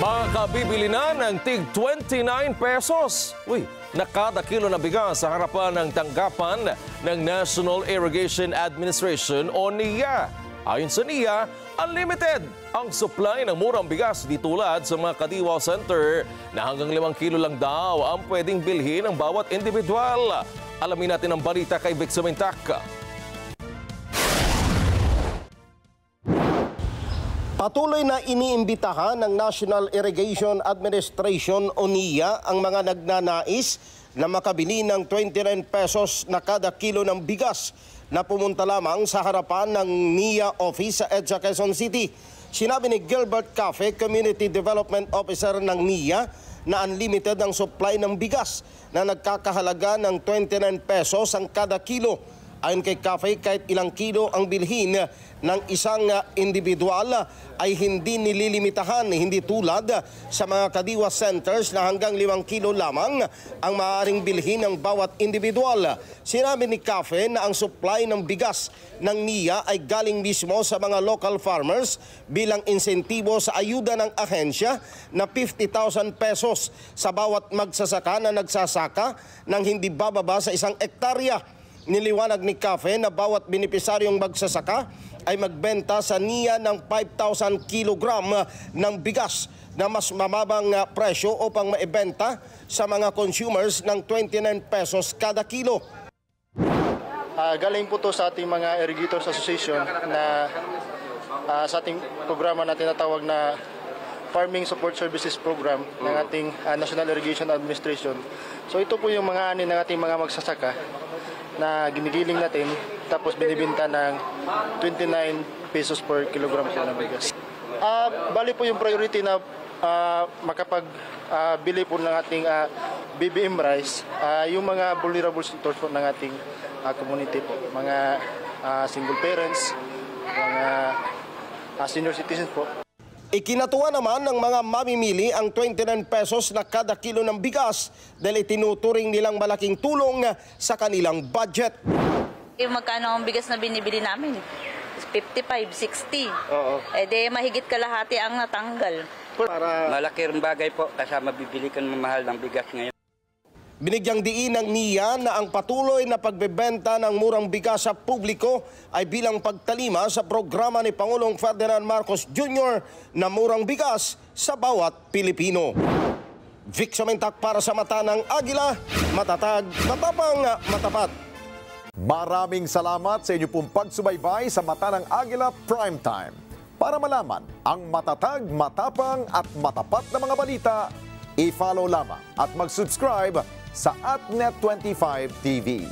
Makakabibili na ng tig 29 pesos. Uy, na kada kilo na bigas sa harapan ng tanggapan ng National Irrigation Administration o NIA. Ayon sa NIA, unlimited ang supply ng murang bigas di tulad sa mga Kadiwa Center na hanggang 5 kilo lang daw ang pwedeng bilhin ng bawat individual. Alamin natin ang balita kay Vic Samintak. Patuloy na iniimbitahan ng National Irrigation Administration o NIA ang mga nagnanais na makabili ng 29 pesos na kada kilo ng bigas na pumunta lamang sa harapan ng NIA office sa EDSA Quezon City. Sinabi ni Gilbert Cafe, Community Development Officer ng NIA, na unlimited ang supply ng bigas na nagkakahalaga ng 29 pesos ang kada kilo. Ayon kay Cafe, kahit ilang kilo ang bilhin ng isang individual ay hindi nililimitahan, hindi tulad sa mga Kadiwa Centers na hanggang 5 kilo lamang ang maaaring bilhin ng bawat individual. Sinabi ni Cafe na ang supply ng bigas ng NIA ay galing mismo sa mga local farmers bilang insentibo sa ayuda ng ahensya na 50,000 pesos sa bawat magsasaka na nagsasaka ng hindi bababa sa 1 hektarya. Niliwanag ni Cafe na bawat benepisaryong magsasaka ay magbenta sa NIA ng 5,000 kilogram ng bigas na mas mamabang presyo upang maibenta sa mga consumers ng 29 pesos kada kilo. Galing po to sa ating mga Irrigators Association na sa ating programa na tinatawag na Farming Support Services Program ng ating National Irrigation Administration. So ito po yung mga ani ng ating mga magsasaka na ginigiling natin tapos binibenta ng 29 pesos per kilogram po ng bigas. Bali po yung priority na makapagbili po ng ating BBM rice, yung mga vulnerable sectors po ng ating community po, mga single parents, mga senior citizens po. Ikinatuwa naman ng mga mamimili ang 29 pesos na kada kilo ng bigas dahil itinuturing nilang malaking tulong sa kanilang budget. Magkano ang bigas na binibili namin? 55, 60. Oo. De mahigit kalahati ang natanggal. Malaki rin bagay po kasama bibili ka ng mahal ng bigas ngayon. Binigyang diin ng NIA na ang patuloy na pagbebenta ng murang bigas sa publiko ay bilang pagtalima sa programa ni Pangulong Ferdinand Marcos Jr. na murang bigas sa bawat Pilipino. Vic Samintak para sa Mata ng Agila, matatag, matapang, matapat. Maraming salamat sa inyo pong pagsubaybay sa Mata ng Agila Primetime. Para malaman ang matatag, matapang at matapat na mga balita, i-follow lamang at mag-subscribe sa @Net25 TV.